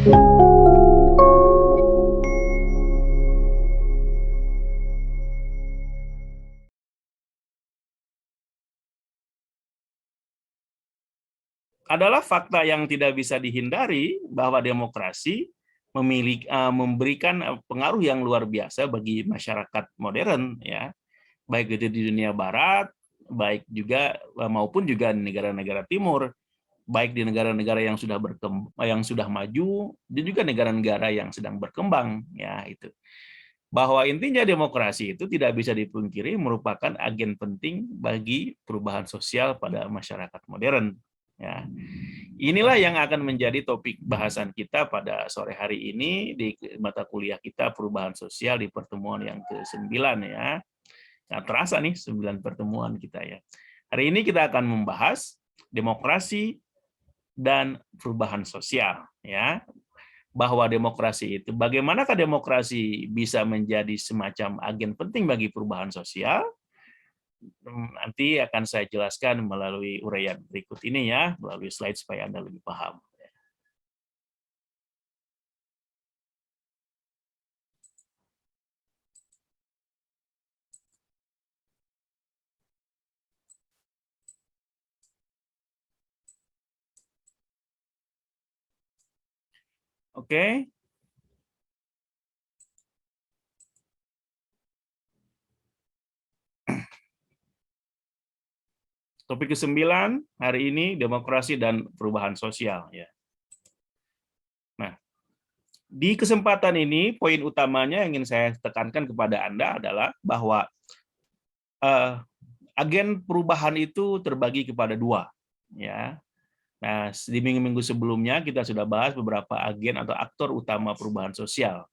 Adalah fakta yang tidak bisa dihindari bahwa demokrasi memberikan pengaruh yang luar biasa bagi masyarakat modern, ya, baik itu di dunia barat, baik juga maupun juga di negara-negara timur, baik di negara-negara yang sudah maju dan juga negara-negara yang sedang berkembang, ya itu. Bahwa intinya demokrasi itu tidak bisa dipungkiri merupakan agen penting bagi perubahan sosial pada masyarakat modern. Ya. Inilah yang akan menjadi topik bahasan kita pada sore hari ini di mata kuliah kita perubahan sosial di pertemuan yang ke-9, ya. Nah, terasa nih 9 pertemuan kita, ya. Hari ini kita akan membahas demokrasi dan perubahan sosial, ya. Bahwa demokrasi itu, bagaimanakah demokrasi bisa menjadi semacam agen penting bagi perubahan sosial? Nanti akan saya jelaskan melalui uraian berikut ini, ya, melalui slide supaya Anda lebih paham. Oke. Topik ke-9 hari ini demokrasi dan perubahan sosial, ya. Nah, di kesempatan ini poin utamanya yang ingin saya tekankan kepada Anda adalah bahwa agen perubahan itu terbagi kepada dua, ya. Nah, di minggu-minggu sebelumnya kita sudah bahas beberapa agen atau aktor utama perubahan sosial.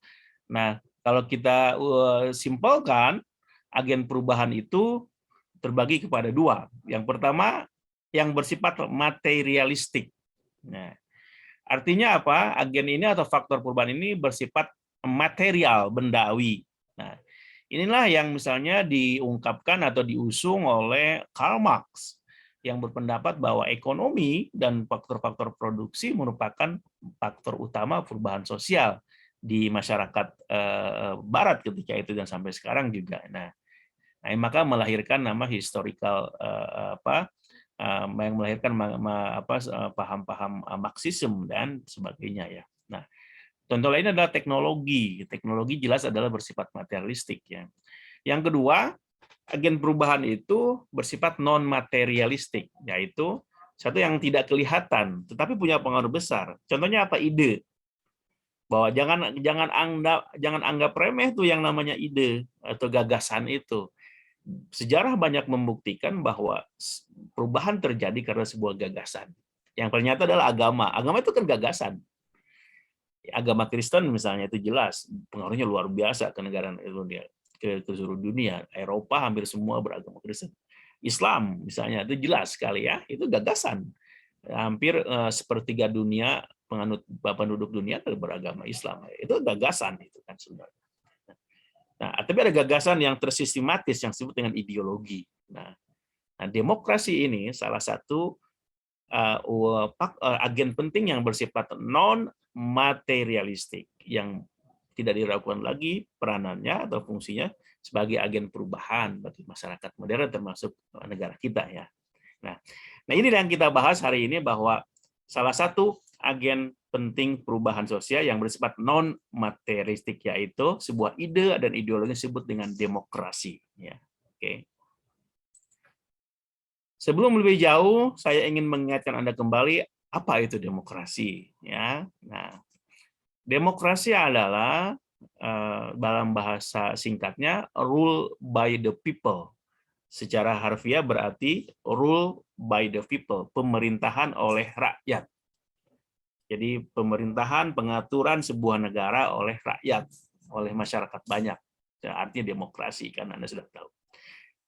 Nah, kalau kita simpelkan, agen perubahan itu terbagi kepada dua. Yang pertama, yang bersifat materialistik. Nah, artinya apa? Agen ini atau faktor perubahan ini bersifat material, bendawi. Nah, inilah yang misalnya diungkapkan atau diusung oleh Karl Marx yang berpendapat bahwa ekonomi dan faktor-faktor produksi merupakan faktor utama perubahan sosial di masyarakat Barat ketika itu dan sampai sekarang juga. Nah, maka melahirkan nama historical yang melahirkan paham-paham Marxisme dan sebagainya, ya. Nah, contoh lainnya adalah teknologi. Teknologi jelas adalah bersifat materialistik, ya. Yang kedua, agen perubahan itu bersifat non materialistik, yaitu satu yang tidak kelihatan tetapi punya pengaruh besar. Contohnya apa? Ide. Bahwa jangan anggap remeh tuh yang namanya ide atau gagasan itu. Sejarah banyak membuktikan bahwa perubahan terjadi karena sebuah gagasan. Yang ternyata adalah agama. Agama itu kan gagasan. Agama Kristen misalnya itu jelas pengaruhnya luar biasa ke negara dunia, ke seluruh dunia. Eropa hampir semua beragama Kristen. Islam misalnya itu jelas sekali, ya, itu gagasan. Hampir sepertiga dunia penduduk dunia beragama Islam. Itu gagasan itu kan sebenarnya. Nah, tapi ada gagasan yang tersistematis yang disebut dengan ideologi. Nah, demokrasi ini salah satu agen penting yang bersifat non materialistik yang tidak diragukan lagi peranannya atau fungsinya sebagai agen perubahan bagi masyarakat modern termasuk negara kita, ya. Nah, ini yang kita bahas hari ini bahwa salah satu agen penting perubahan sosial yang bersifat non materialistik yaitu sebuah ide dan ideologi disebut dengan demokrasi, ya. Oke. Sebelum lebih jauh, saya ingin mengingatkan Anda kembali apa itu demokrasi, ya. Nah, demokrasi adalah dalam bahasa singkatnya rule by the people. Secara harfiah berarti rule by the people, pemerintahan oleh rakyat. Jadi pemerintahan, pengaturan sebuah negara oleh rakyat, oleh masyarakat banyak. Artinya demokrasi, kan Anda sudah tahu.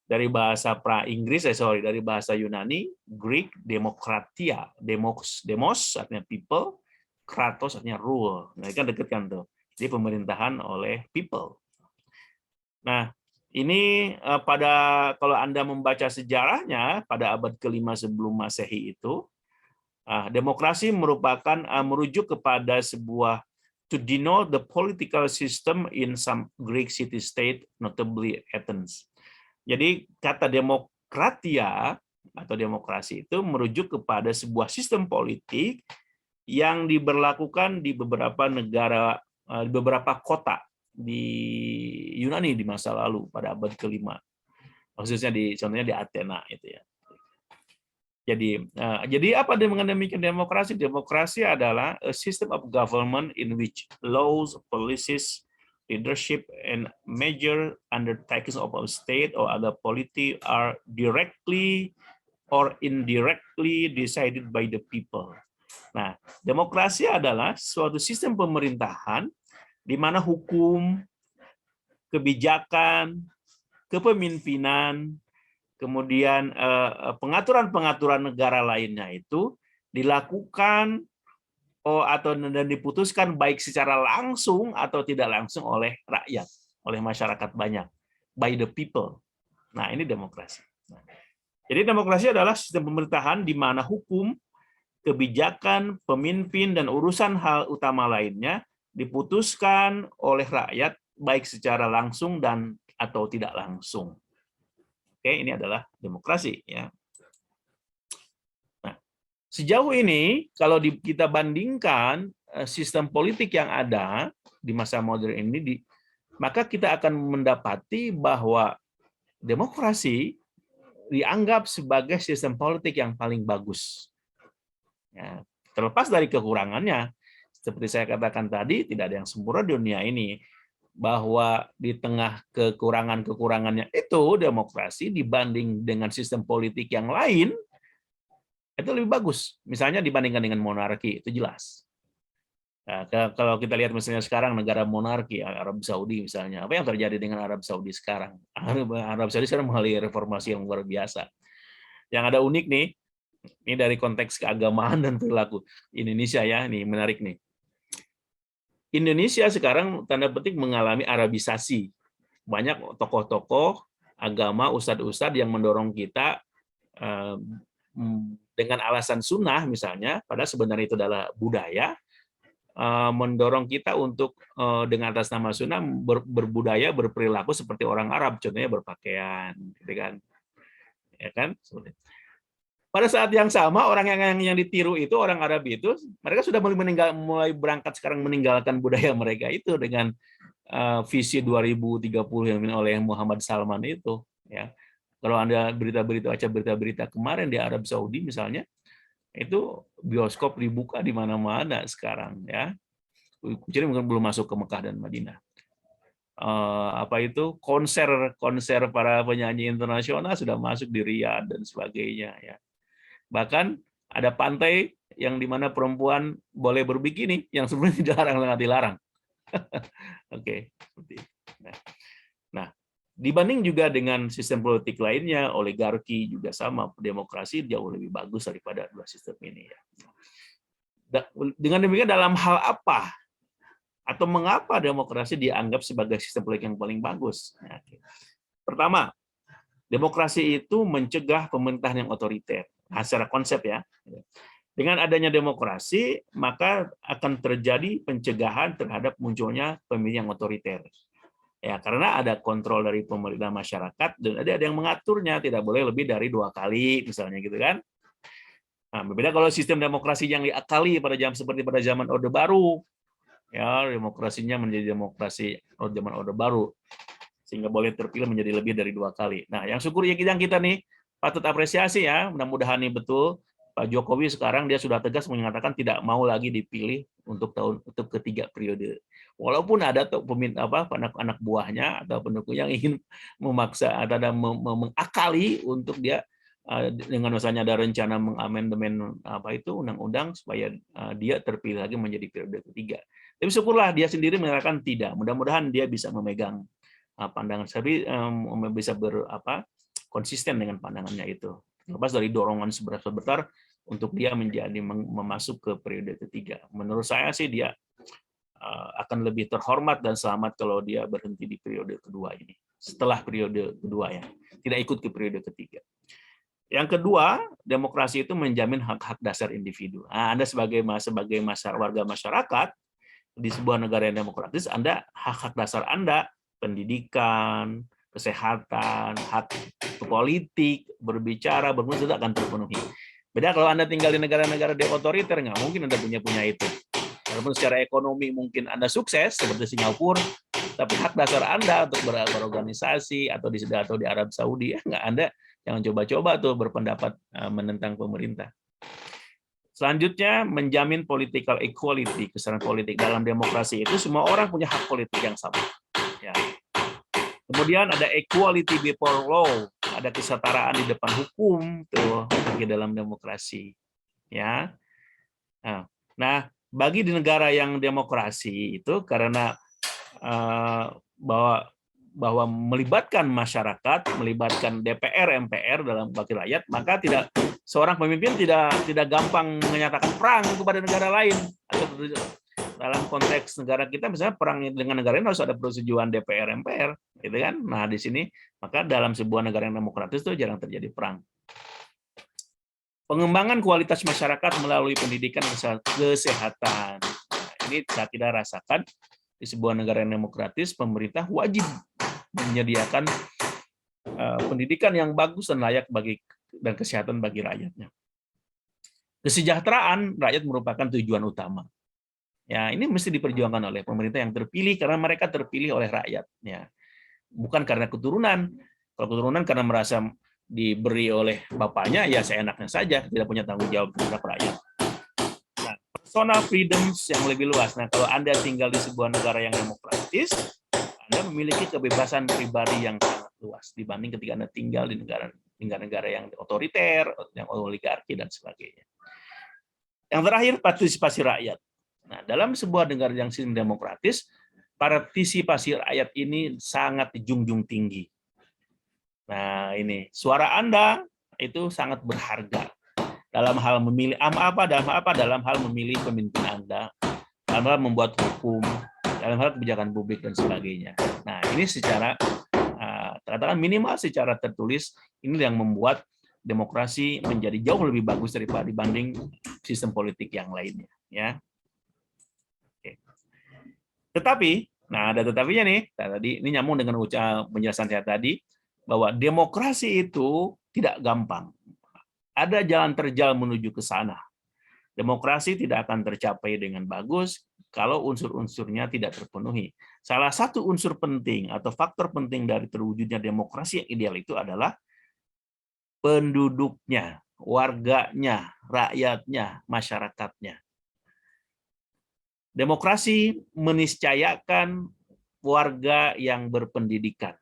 Dari bahasa pra-Inggris, dari bahasa Yunani, Greek, demokratia. Demos artinya people, kratos artinya rule. Nah, kan deket kan tuh. Jadi pemerintahan oleh people. Nah, ini kalau Anda membaca sejarahnya pada abad ke-5 sebelum Masehi itu, Demokrasi merupakan merujuk kepada sebuah to denote the political system in some Greek city-state, notably Athens. Jadi kata demokratia atau demokrasi itu merujuk kepada sebuah sistem politik yang diberlakukan di beberapa negara, di beberapa kota di Yunani di masa lalu pada abad ke-5. Khususnya contohnya di Athena itu ya. Jadi apa dengan demikian demokrasi? Demokrasi adalah a system of government in which laws, policies, leadership, and major undertakings of a state or other polity are directly or indirectly decided by the people. Nah, demokrasi adalah suatu sistem pemerintahan di mana hukum, kebijakan, kepemimpinan, kemudian pengaturan-pengaturan negara lainnya itu dilakukan dan diputuskan baik secara langsung atau tidak langsung oleh rakyat, oleh masyarakat banyak, by the people. Nah, ini demokrasi. Jadi demokrasi adalah sistem pemerintahan di mana hukum, kebijakan, pemimpin, dan urusan hal utama lainnya diputuskan oleh rakyat baik secara langsung dan atau tidak langsung. Oke, ini adalah demokrasi ya. Nah, sejauh ini kalau kita bandingkan sistem politik yang ada di masa modern ini, maka kita akan mendapati bahwa demokrasi dianggap sebagai sistem politik yang paling bagus. Ya, terlepas dari kekurangannya, seperti saya katakan tadi, tidak ada yang sempurna di dunia ini. Bahwa di tengah kekurangan-kekurangannya itu demokrasi dibanding dengan sistem politik yang lain itu lebih bagus. Misalnya dibandingkan dengan monarki, itu jelas. Nah, kalau kita lihat misalnya sekarang negara monarki, Arab Saudi misalnya, apa yang terjadi dengan Arab Saudi sekarang? Arab Saudi sekarang mengalami reformasi yang luar biasa. Yang ada unik nih, ini dari konteks keagamaan dan perilaku Indonesia ya, ini menarik nih. Indonesia sekarang tanda petik mengalami Arabisasi. Banyak tokoh-tokoh agama, ustadz-ustadz yang mendorong kita dengan alasan sunnah misalnya, padahal sebenarnya itu adalah budaya, mendorong kita untuk dengan atas nama sunnah berbudaya, berperilaku seperti orang Arab, contohnya berpakaian, gitu kan? Ya kan? Pada saat yang sama orang yang ditiru itu orang Arab itu mereka sudah mulai berangkat sekarang meninggalkan budaya mereka itu dengan visi 2030 yang dimiliki oleh Muhammad Salman itu ya. Kalau Anda baca berita-berita kemarin di Arab Saudi misalnya, itu bioskop dibuka di mana-mana sekarang ya. Jadi mungkin belum masuk ke Mekah dan Madinah. Konser para penyanyi internasional sudah masuk di Riyadh dan sebagainya ya. Bahkan ada pantai yang di mana perempuan boleh berbikini yang sebenarnya dilarang. Oke, seperti itu. Nah, dibanding juga dengan sistem politik lainnya, oligarki juga sama, demokrasi jauh lebih bagus daripada dua sistem ini ya. Dengan demikian dalam hal apa atau mengapa demokrasi dianggap sebagai sistem politik yang paling bagus? Pertama, demokrasi itu mencegah pemerintahan yang otoriter. Nah, secara konsep ya. Dengan adanya demokrasi, maka akan terjadi pencegahan terhadap munculnya pemilihan yang otoriter. Ya, karena ada kontrol dari pemerintah masyarakat dan ada yang mengaturnya, tidak boleh lebih dari 2 kali misalnya gitu kan. Nah, berbeda kalau sistem demokrasi yang diakali seperti pada zaman Orde Baru. Ya, demokrasinya menjadi demokrasi zaman Orde Baru. Sehingga boleh terpilih menjadi lebih dari 2 kali. Nah, yang syukur yang kita nih patut apresiasi ya, mudah-mudahan ini betul. Pak Jokowi sekarang dia sudah tegas menyatakan tidak mau lagi dipilih untuk ketiga periode. Walaupun ada anak buahnya atau pendukung yang ingin memaksa atau mengakali untuk dia dengan misalnya ada rencana mengamandemen undang-undang supaya dia terpilih lagi menjadi periode ketiga. Tapi syukurlah dia sendiri menyatakan tidak. Mudah-mudahan dia bisa memegang pandangan saya bisa konsisten dengan pandangannya itu. Lepas dari dorongan sebentar untuk dia masuk ke periode ketiga. Menurut saya sih dia akan lebih terhormat dan selamat kalau dia berhenti di periode kedua ini. Setelah periode kedua ya, tidak ikut ke periode ketiga. Yang kedua, demokrasi itu menjamin hak-hak dasar individu. Nah, Anda sebagai warga masyarakat di sebuah negara yang demokratis, Anda hak-hak dasar Anda, pendidikan, kesehatan, hak politik, berbicara, bermusik akan terpenuhi. Beda kalau Anda tinggal di negara-negara otoriter, nggak mungkin Anda punya itu. Walaupun secara ekonomi mungkin Anda sukses seperti Singapura, tapi hak dasar Anda untuk berorganisasi atau di Arab Saudi, nggak, Anda jangan coba-coba tuh berpendapat menentang pemerintah. Selanjutnya, menjamin political equality, kesetaraan politik. Dalam demokrasi itu semua orang punya hak politik yang sama. Ya. Kemudian ada equality before law, ada kesetaraan di depan hukum tuh bagi dalam demokrasi. Ya. Nah, bagi di negara yang demokrasi itu karena bahwa melibatkan masyarakat, melibatkan DPR, MPR dalam wakil rakyat, maka seorang pemimpin tidak gampang menyatakan perang kepada negara lain. Atau dalam konteks negara kita, misalnya perang dengan negara lain harus ada persetujuan DPR, MPR, gitu kan? Nah di sini maka dalam sebuah negara yang demokratis itu jarang terjadi perang. Pengembangan kualitas masyarakat melalui pendidikan kesehatan. Nah, ini saya tidak rasakan di sebuah negara yang demokratis, pemerintah wajib menyediakan pendidikan yang bagus dan layak dan kesehatan bagi rakyatnya. Kesejahteraan rakyat merupakan tujuan utama. Ya, ini mesti diperjuangkan oleh pemerintah yang terpilih karena mereka terpilih oleh rakyat. Ya, bukan karena keturunan. Kalau keturunan karena merasa diberi oleh bapaknya, ya seenaknya saja, tidak punya tanggung jawab terhadap rakyat. Nah, personal freedoms yang lebih luas. Nah, kalau Anda tinggal di sebuah negara yang demokratis, Anda memiliki kebebasan pribadi yang sangat luas dibanding ketika Anda tinggal di negara-negara yang otoriter, yang oligarki, dan sebagainya. Yang terakhir, partisipasi rakyat. Nah, dalam sebuah negara yang sistem demokratis, partisipasi rakyat ini sangat dijunjung tinggi. Nah, ini suara Anda itu sangat berharga dalam hal memilih dalam hal memilih pemimpin Anda, dalam hal membuat hukum, dalam hal kebijakan publik dan sebagainya. Nah, ini secara katakan minimal secara tertulis ini yang membuat demokrasi menjadi jauh lebih bagus dibanding sistem politik yang lainnya, ya. Oke. Tetapi, nah ada tetapinya nih. Tadi ini nyambung dengan penjelasan saya tadi bahwa demokrasi itu tidak gampang. Ada jalan terjal menuju ke sana. Demokrasi tidak akan tercapai dengan bagus kalau unsur-unsurnya tidak terpenuhi. Salah satu unsur penting atau faktor penting dari terwujudnya demokrasi yang ideal itu adalah penduduknya, warganya, rakyatnya, masyarakatnya. Demokrasi meniscayakan warga yang berpendidikan.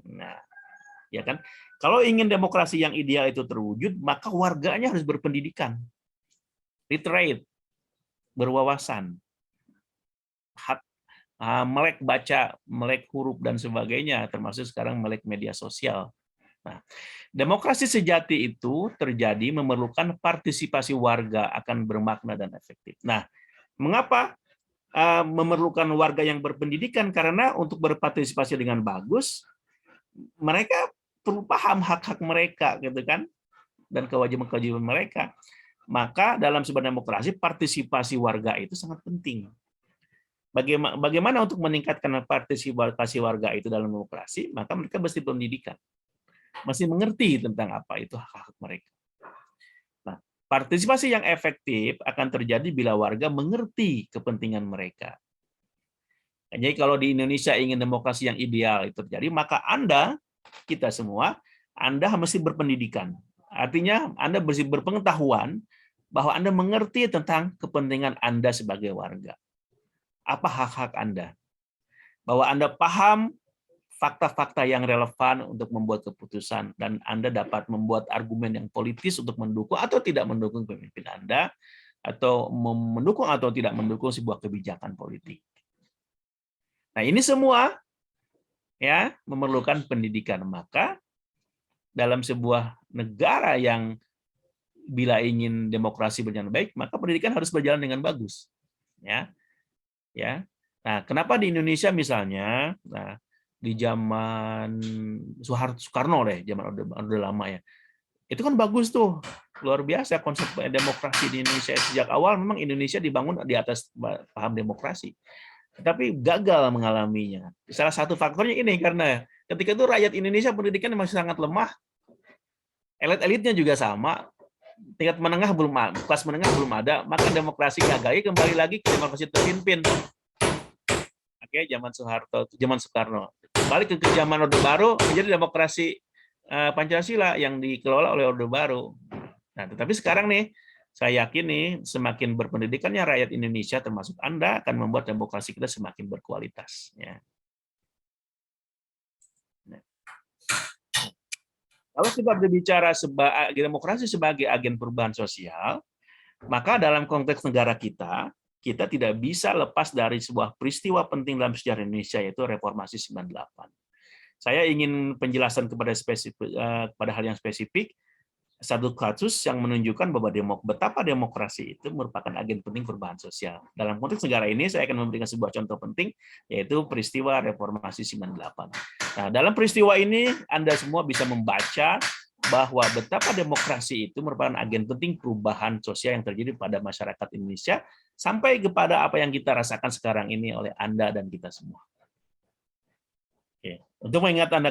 Nah, ya kan? Kalau ingin demokrasi yang ideal itu terwujud, maka warganya harus berpendidikan, literate, berwawasan, melek baca, melek huruf dan sebagainya, termasuk sekarang melek media sosial. Nah, demokrasi sejati itu terjadi memerlukan partisipasi warga akan bermakna dan efektif. Nah, mengapa memerlukan warga yang berpendidikan? Karena untuk berpartisipasi dengan bagus, mereka perlu paham hak-hak mereka, gitu kan, dan kewajiban-kewajiban mereka. Maka dalam sebuah demokrasi partisipasi warga itu sangat penting. Bagaimana untuk meningkatkan partisipasi warga itu dalam demokrasi? Maka mereka mesti pendidikan, mesti mengerti tentang apa itu hak-hak mereka. Nah, partisipasi yang efektif akan terjadi bila warga mengerti kepentingan mereka. Jadi kalau di Indonesia ingin demokrasi yang ideal itu terjadi, maka kita semua, Anda mesti berpendidikan. Artinya Anda mesti berpengetahuan bahwa Anda mengerti tentang kepentingan Anda sebagai warga. Apa hak-hak Anda? Bahwa Anda paham fakta-fakta yang relevan untuk membuat keputusan, dan Anda dapat membuat argumen yang politis untuk mendukung atau tidak mendukung pemimpin Anda, atau mendukung atau tidak mendukung sebuah kebijakan politik. Nah, ini semua ya memerlukan pendidikan. Maka dalam sebuah negara yang bila ingin demokrasi berjalan baik, maka pendidikan harus berjalan dengan bagus. Ya. Nah, kenapa di Indonesia misalnya, di zaman Soekarno deh, zaman Orde Lama ya, Itu kan bagus tuh, luar biasa konsep demokrasi di Indonesia. Sejak awal memang Indonesia dibangun di atas paham demokrasi. Tapi gagal mengalaminya. Salah satu faktornya ini karena ketika itu rakyat Indonesia pendidikan masih sangat lemah, elit-elitnya juga sama, tingkat menengah belum, kelas menengah belum ada, maka demokrasi gagal, kembali lagi ke demokrasi terpimpin. Oke, zaman Soeharto, zaman Soekarno. Balik ke zaman Orde Baru menjadi demokrasi Pancasila yang dikelola oleh Orde Baru. Nah, tetapi sekarang nih, saya yakin nih, semakin berpendidikannya rakyat Indonesia, termasuk Anda, akan membuat demokrasi kita semakin berkualitas. Ya. Nah, kalau kita berbicara demokrasi sebagai agen perubahan sosial, maka dalam konteks negara kita tidak bisa lepas dari sebuah peristiwa penting dalam sejarah Indonesia, yaitu Reformasi 98. Saya ingin penjelasan kepada hal yang spesifik, satu kasus yang menunjukkan bahwa betapa demokrasi itu merupakan agen penting perubahan sosial. Dalam konteks negara ini, saya akan memberikan sebuah contoh penting, yaitu peristiwa Reformasi 98. Nah, dalam peristiwa ini, Anda semua bisa membaca bahwa betapa demokrasi itu merupakan agen penting perubahan sosial yang terjadi pada masyarakat Indonesia, sampai kepada apa yang kita rasakan sekarang ini oleh Anda dan kita semua. Oke. Untuk mengingatkan Anda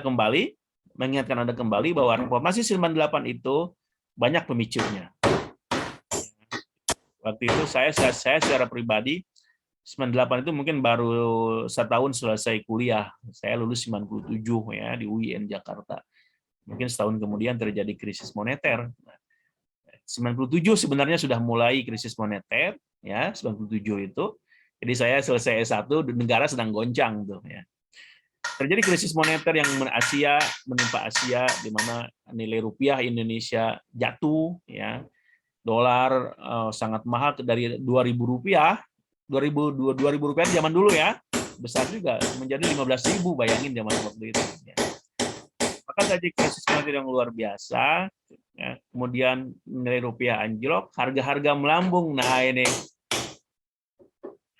kembali bahwa Reformasi 98 itu banyak pemicunya. Waktu itu saya secara pribadi 98 itu mungkin baru setahun selesai kuliah. Saya lulus 97 ya di UIN Jakarta. Mungkin setahun kemudian terjadi krisis moneter. 97 sebenarnya sudah mulai krisis moneter ya, 97 itu. Jadi saya selesai S1, negara sedang goncang tuh ya. Terjadi krisis moneter yang menimpa Asia, di mana nilai rupiah Indonesia jatuh, ya, dolar sangat mahal dari 2.000 rupiah, 2.000 rupiah zaman dulu ya, besar juga, menjadi 15.000, bayangin zaman waktu itu. Ya. Maka terjadi krisis moneter yang luar biasa, ya. Kemudian nilai rupiah anjlok, harga-harga melambung. Nah ini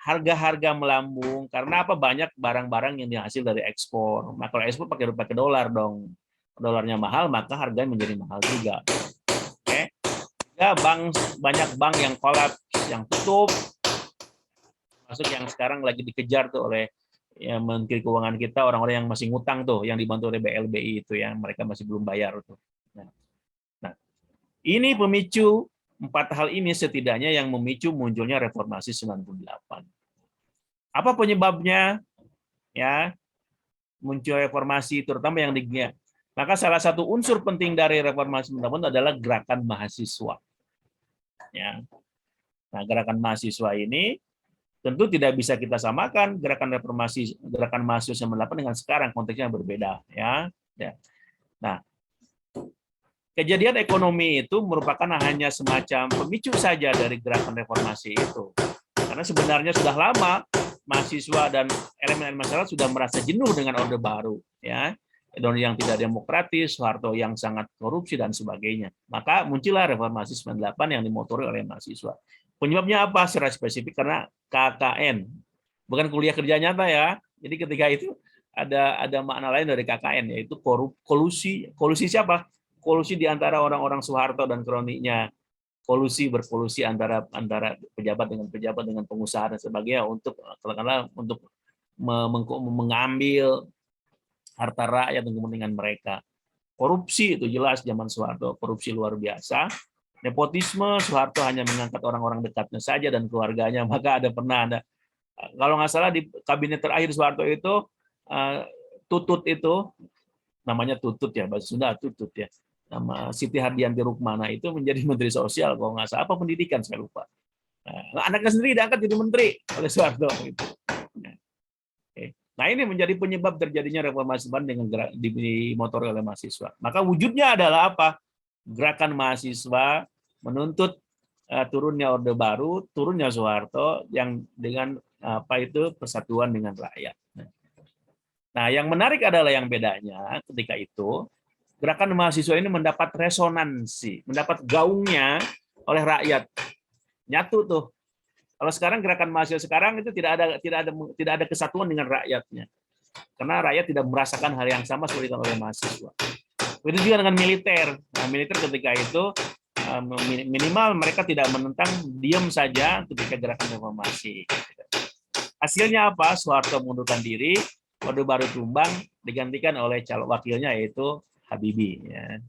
harga-harga melambung karena apa? Banyak barang-barang yang dihasil dari ekspor. Nah, kalau ekspor pakai dolar dong. Dolarnya mahal, maka harganya menjadi mahal juga. Oke. Ya, banyak bank yang kolaps, yang tutup. Masuk yang sekarang lagi dikejar tuh oleh ya, Menteri Keuangan kita, orang-orang yang masih ngutang tuh, yang dibantu oleh BLBI itu ya, mereka masih belum bayar tuh. Nah, ini pemicu 4 hal ini setidaknya yang memicu munculnya Reformasi 98. Apa penyebabnya? Ya, muncul reformasi terutama yang maka salah satu unsur penting dari Reformasi 98 adalah gerakan mahasiswa. Ya. Nah, gerakan mahasiswa ini tentu tidak bisa kita samakan gerakan mahasiswa 98 dengan sekarang, konteksnya berbeda ya. Ya. Nah, kejadian ekonomi itu merupakan hanya semacam pemicu saja dari gerakan reformasi itu. Karena sebenarnya sudah lama mahasiswa dan elemen-elemen masyarakat sudah merasa jenuh dengan Orde Baru, ya, yang tidak demokratis, Soeharto yang sangat korupsi dan sebagainya. Maka muncullah Reformasi 98 yang dimotori oleh mahasiswa. Penyebabnya apa? Secara spesifik karena KKN, bukan kuliah kerja nyata ya. Jadi ketika itu ada makna lain dari KKN, yaitu kolusi. Kolusi siapa? Kolusi di antara orang-orang Soeharto dan kroniknya. Berkolusi antara pejabat dengan pengusaha dan sebagainya untuk mengambil harta rakyat dan kepentingan mereka. Korupsi itu jelas zaman Soeharto, korupsi luar biasa. Nepotisme, Soeharto hanya mengangkat orang-orang dekatnya saja dan keluarganya. Maka pernah ada, kalau nggak salah di kabinet terakhir Soeharto itu, Tutut itu, namanya Tutut ya, bahasa Sunda Tutut ya. Nama Siti Hardianti Rukmana itu menjadi Menteri Sosial, kalau nggak salah, apa pendidikan, saya lupa. Nah, anaknya sendiri diangkat jadi menteri oleh Soeharto. Gitu. Nah, ini menjadi penyebab terjadinya reformasi dengan dimotori oleh mahasiswa. Maka wujudnya adalah apa? Gerakan mahasiswa menuntut turunnya Orde Baru, turunnya Soeharto, yang dengan persatuan dengan rakyat. Nah, yang menarik adalah yang bedanya ketika itu, gerakan mahasiswa ini mendapat resonansi, mendapat gaungnya oleh rakyat. Nyatu tuh. Kalau sekarang gerakan mahasiswa sekarang itu tidak ada kesatuan dengan rakyatnya. Karena rakyat tidak merasakan hal yang sama seperti oleh mahasiswa. Begitu juga dengan militer. Nah, militer ketika itu minimal mereka tidak menentang, diam saja ketika gerakan reformasi. Hasilnya apa? Soeharto mengundurkan diri, Orde Baru tumbang, digantikan oleh calon wakilnya yaitu Habibie. Ya.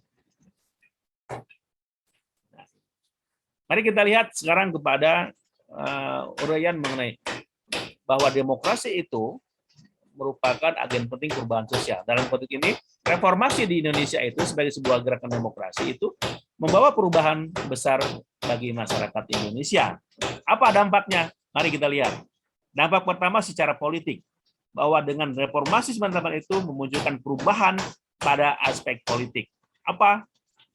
Mari kita lihat sekarang kepada uraian mengenai bahwa demokrasi itu merupakan agen penting perubahan sosial. Dalam konteks ini, reformasi di Indonesia itu sebagai sebuah gerakan demokrasi itu membawa perubahan besar bagi masyarakat Indonesia. Apa dampaknya? Mari kita lihat. Dampak pertama secara politik, bahwa dengan reformasi 98 itu memunculkan perubahan pada aspek politik. Apa?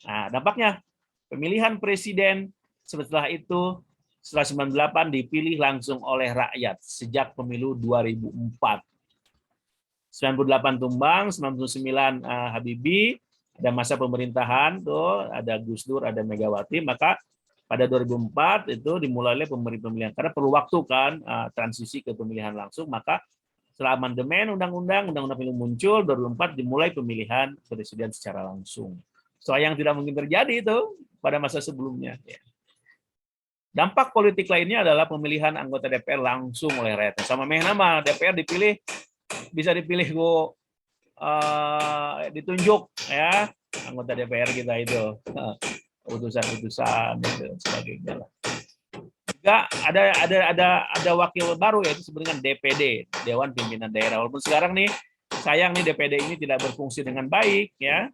Nah, dampaknya pemilihan presiden setelah itu setelah 98 dipilih langsung oleh rakyat sejak pemilu 2004. 98 tumbang, 99 Habibie, ada masa pemerintahan tuh, ada Gus Dur, ada Megawati, maka pada 2004 itu dimulai pemilihan karena perlu waktu kan transisi ke pemilihan langsung, maka setelah amandemen undang-undang pemilu muncul 2004 dimulai pemilihan presiden secara langsung. Soal yang tidak mungkin terjadi itu pada masa sebelumnya. Dampak politik lainnya adalah pemilihan anggota DPR langsung oleh rakyat. Sama nama DPR dipilih, bisa dipilih ditunjuk ya anggota DPR kita itu utusan-utusan dan sebagainya. Juga ada wakil baru yaitu sebenarnya DPD, Dewan Pimpinan Daerah. Walaupun sekarang nih sayang nih DPD ini tidak berfungsi dengan baik ya.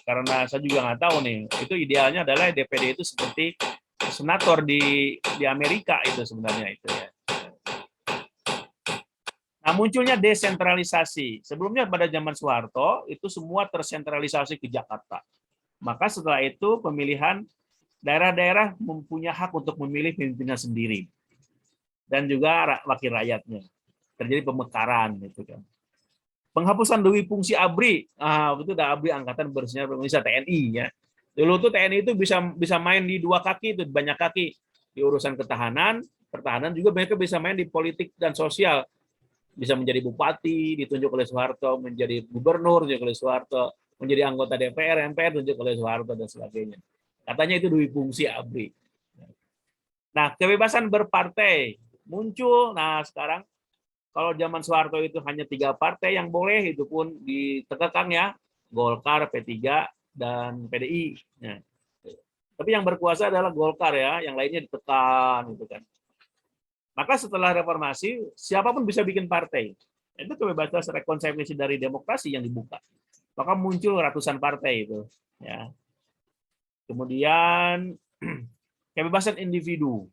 Karena saya juga nggak tahu nih, itu idealnya adalah DPD itu seperti senator di Amerika itu sebenarnya itu ya. Nah, munculnya desentralisasi. Sebelumnya pada zaman Soeharto itu semua tersentralisasi ke Jakarta. Maka setelah itu pemilihan daerah-daerah mempunyai hak untuk memilih pemimpinnya sendiri dan juga wakil rakyatnya. Terjadi pemekaran gitu kan. Penghapusan duwi fungsi ABRI, itu udah ABRI Angkatan Bersenjata Indonesia TNI ya. Dulu tuh TNI itu bisa main di dua kaki, itu banyak kaki di urusan pertahanan juga mereka bisa main di politik dan sosial. Bisa menjadi bupati, ditunjuk oleh Soeharto, menjadi gubernur, ditunjuk oleh Soeharto, menjadi anggota DPR, MPR, ditunjuk oleh Soeharto dan sebagainya. Katanya itu duwi fungsi ABRI. Nah, kebebasan berpartai muncul. Nah, sekarang kalau zaman Soeharto itu hanya 3 partai yang boleh, itu pun ditegakkan ya, Golkar, P3, dan PDI. Nah, tapi yang berkuasa adalah Golkar ya, yang lainnya ditekan gitu kan. Maka setelah reformasi, siapapun bisa bikin partai. Itu kebebasan rekonsiliasi dari demokrasi yang dibuka. Maka muncul ratusan partai itu. Ya. Kemudian kebebasan individu.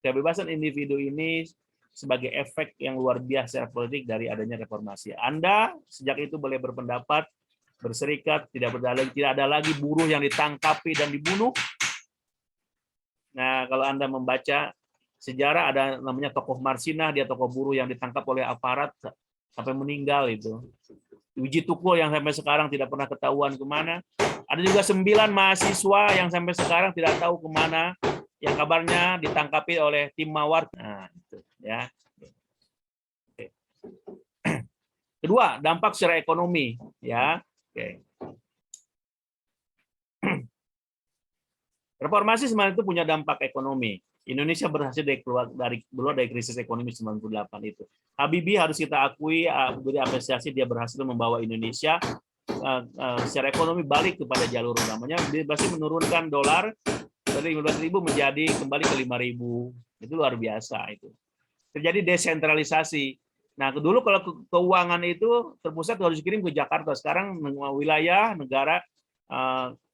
Kebebasan individu ini sebagai efek yang luar biasa politik dari adanya reformasi. Anda sejak itu boleh berpendapat, berserikat, tidak ada lagi buruh yang ditangkapi dan dibunuh. Nah, kalau Anda membaca sejarah ada namanya tokoh Marsinah, dia tokoh buruh yang ditangkap oleh aparat sampai meninggal itu. Wiji Tukul yang sampai sekarang tidak pernah ketahuan kemana. Ada juga 9 mahasiswa yang sampai sekarang tidak tahu kemana, yang kabarnya ditangkapi oleh tim Mawar. Nah, itu ya. Oke. Kedua, dampak secara ekonomi ya. Oke. Reformasi sebenarnya itu punya dampak ekonomi. Indonesia berhasil keluar dari krisis ekonomi 98 itu. Habibie harus kita akui, beri apresiasi, dia berhasil membawa Indonesia secara ekonomi balik kepada jalur utamanya. Dia berhasil menurunkan dolar dari 15.000 menjadi kembali ke 5.000. Itu luar biasa itu. Terjadi desentralisasi. Nah, dulu kalau keuangan itu terpusat harus dikirim ke Jakarta. Sekarang wilayah, negara,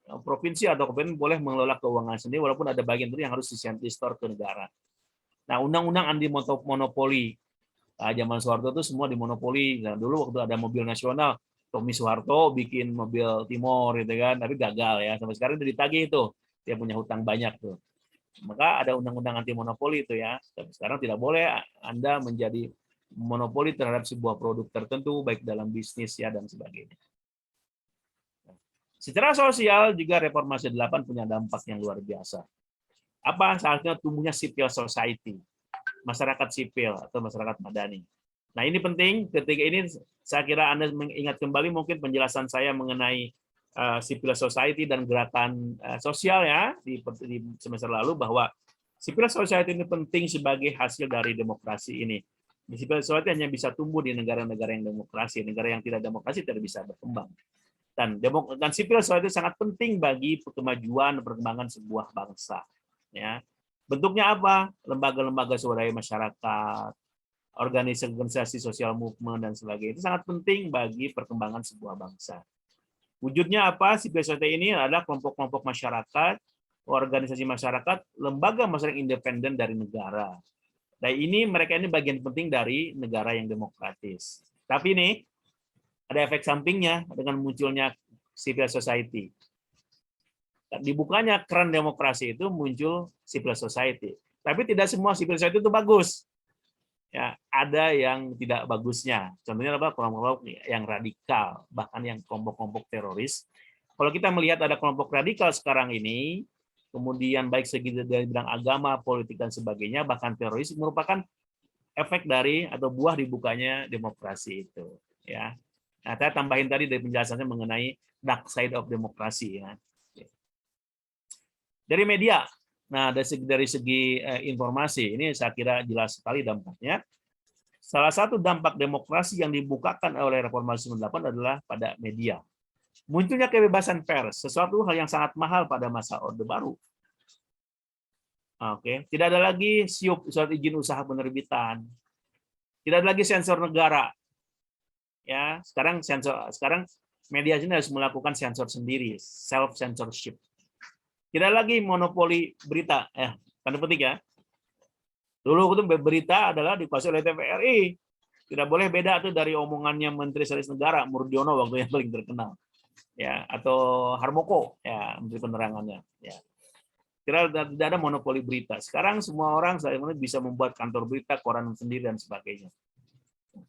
provinsi atau kabupaten boleh mengelola keuangan sendiri, walaupun ada bagian itu yang harus distor ke negara. Nah, undang-undang anti monopoli. Nah, zaman Soeharto itu semua dimonopoli. Nah, dulu waktu ada mobil nasional, Tommy Soeharto bikin mobil Timor gitu kan, tapi gagal ya. Sampai sekarang udah ditagih itu. Dia punya hutang banyak tuh. Maka ada undang-undang anti monopoli itu ya. Tapi sekarang tidak boleh Anda menjadi monopoli terhadap sebuah produk tertentu baik dalam bisnis ya dan sebagainya. Secara sosial juga reformasi 8 punya dampak yang luar biasa. Apa? Salah satunya tumbuhnya civil society, masyarakat sipil atau masyarakat madani. Nah, ini penting. Ketika ini saya kira Anda mengingat kembali mungkin penjelasan saya mengenai civil society dan gerakan sosial ya di semester lalu, bahwa civil society ini penting sebagai hasil dari demokrasi ini. Civil society hanya bisa tumbuh di negara-negara yang demokrasi. Negara yang tidak demokrasi tidak bisa berkembang. Dan civil society sangat penting bagi kemajuan perkembangan sebuah bangsa. Ya. Bentuknya apa? Lembaga-lembaga swadaya masyarakat, organisasi sosial movement dan sebagainya. Itu sangat penting bagi perkembangan sebuah bangsa. Wujudnya apa? Civil society ini adalah kelompok-kelompok masyarakat, organisasi masyarakat, lembaga masyarakat independen dari negara. Dan ini mereka ini bagian penting dari negara yang demokratis. Tapi ini ada efek sampingnya dengan munculnya civil society. Dibukanya keran demokrasi itu muncul civil society. Tapi tidak semua civil society itu bagus. Ya, ada yang tidak bagusnya. Contohnya apa? Kelompok yang radikal, bahkan yang kelompok-kelompok teroris. Kalau kita melihat ada kelompok radikal sekarang ini, kemudian baik segi dari bidang agama, politik dan sebagainya, bahkan teroris merupakan efek dari atau buah dibukanya demokrasi itu. Ya. Nah, saya tambahin tadi dari penjelasannya mengenai dark side of demokrasi. Ya. Dari media, nah dari segi informasi, ini saya kira jelas sekali dampaknya. Salah satu dampak demokrasi yang dibukakan oleh Reformasi 98 adalah pada media. Munculnya kebebasan pers, sesuatu hal yang sangat mahal pada masa Orde Baru. Oke, tidak ada lagi surat izin usaha penerbitan, tidak ada lagi sensor negara. Ya, sekarang media ini harus melakukan sensor sendiri, self censorship. Tidak lagi monopoli berita, tanda petik ya. Dulu itu berita adalah dikuasai oleh TVRI. Tidak boleh beda tuh dari omongannya Menteri Sekretaris Negara Murdiono waktu yang paling terkenal. Ya, atau Harmoko ya, Menteri Penerangannya, ya. Tidak ada monopoli berita. Sekarang semua orang bisa membuat kantor berita, koran sendiri dan sebagainya.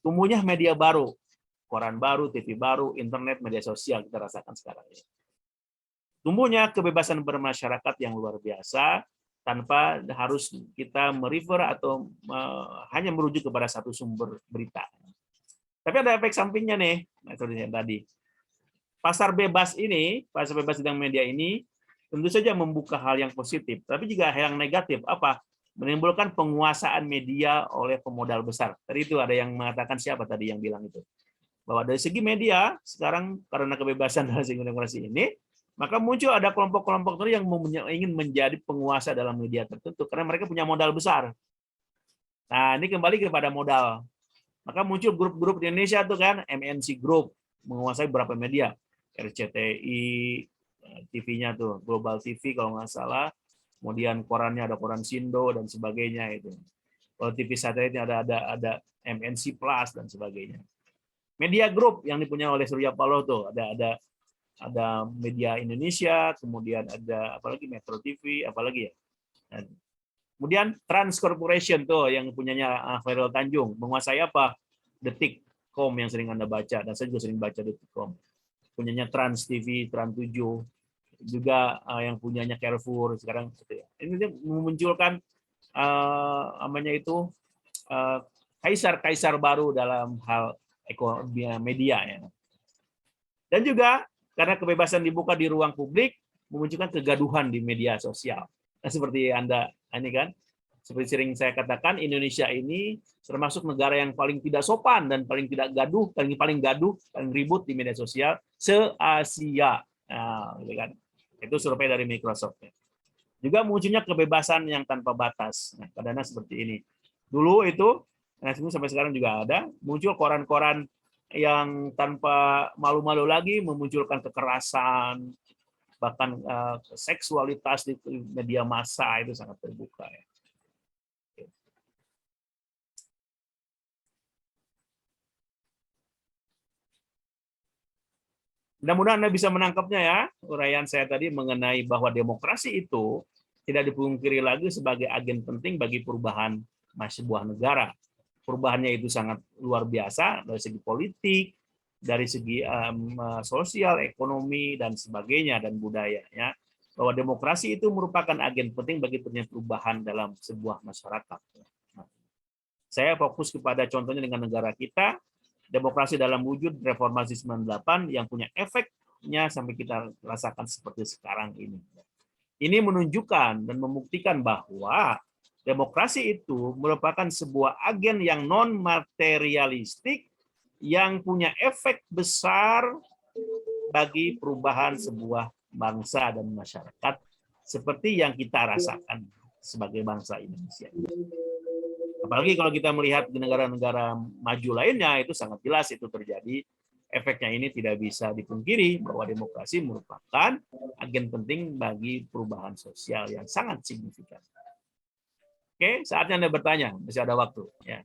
Tumbuhnya media baru, koran baru, TV baru, internet, media sosial kita rasakan sekarang ini. Tumbuhnya kebebasan bermasyarakat yang luar biasa tanpa harus kita merefer atau hanya merujuk kepada satu sumber berita. Tapi ada efek sampingnya nih, seperti tadi. Pasar bebas bidang media ini tentu saja membuka hal yang positif, tapi juga hal yang negatif. Apa? Menimbulkan penguasaan media oleh pemodal besar. Tadi itu ada yang mengatakan, siapa tadi yang bilang itu? Bahwa dari segi media, sekarang karena kebebasan dan demokrasi ini, maka muncul ada kelompok-kelompok tertentu yang ingin menjadi penguasa dalam media tertentu karena mereka punya modal besar. Nah, ini kembali kepada modal. Maka muncul grup-grup di Indonesia tuh kan, MNC Group menguasai beberapa media, RCTI, TV-nya tuh Global TV kalau nggak salah, kemudian korannya ada koran Sindo dan sebagainya itu. Kalau TV satelitnya ada MNC Plus dan sebagainya. Media Group yang dipunyai oleh Surya Paloh tuh ada Media Indonesia, kemudian ada apalagi Metro TV, apalagi ya. Dan kemudian Trans Corporation tuh yang punyanya Khairul Tanjung, menguasai apa? Detik.com yang sering Anda baca, dan saya juga sering baca Detik.com. Punyanya Trans TV, Trans 7, juga yang punyanya Carrefour sekarang gitu ya. Ini memunculkan namanya itu kaisar baru dalam hal ekonomi media ya. Dan juga karena kebebasan dibuka di ruang publik, memunculkan kegaduhan di media sosial. Nah, seperti Anda ini kan, seperti sering saya katakan, Indonesia ini termasuk negara yang paling tidak sopan dan paling tidak gaduh, paling gaduh, paling ribut di media sosial se-Asia. Nah, gitu kan. Itu survei dari Microsoft. Juga munculnya kebebasan yang tanpa batas. Nah, kadang-kadang seperti ini. Dulu itu, nah sampai sekarang juga ada, muncul koran-koran yang tanpa malu-malu lagi memunculkan kekerasan, bahkan seksualitas di media massa itu sangat terbuka ya. Mudah-mudahan Anda bisa menangkapnya ya, uraian saya tadi mengenai bahwa demokrasi itu tidak dipungkiri lagi sebagai agen penting bagi perubahan sebuah negara. Perubahannya itu sangat luar biasa dari segi politik, dari segi sosial, ekonomi, dan sebagainya, dan budayanya. Bahwa demokrasi itu merupakan agen penting bagi terjadinya perubahan dalam sebuah masyarakat. Saya fokus kepada contohnya dengan negara kita, demokrasi dalam wujud reformasi 98 yang punya efeknya sampai kita rasakan seperti sekarang ini. Ini menunjukkan dan membuktikan bahwa demokrasi itu merupakan sebuah agen yang non-materialistik yang punya efek besar bagi perubahan sebuah bangsa dan masyarakat seperti yang kita rasakan sebagai bangsa Indonesia. Apalagi kalau kita melihat di negara-negara maju lainnya, itu sangat jelas itu terjadi. Efeknya ini tidak bisa dipungkiri bahwa demokrasi merupakan agen penting bagi perubahan sosial yang sangat signifikan. Oke, saatnya Anda bertanya, masih ada waktu. Ya.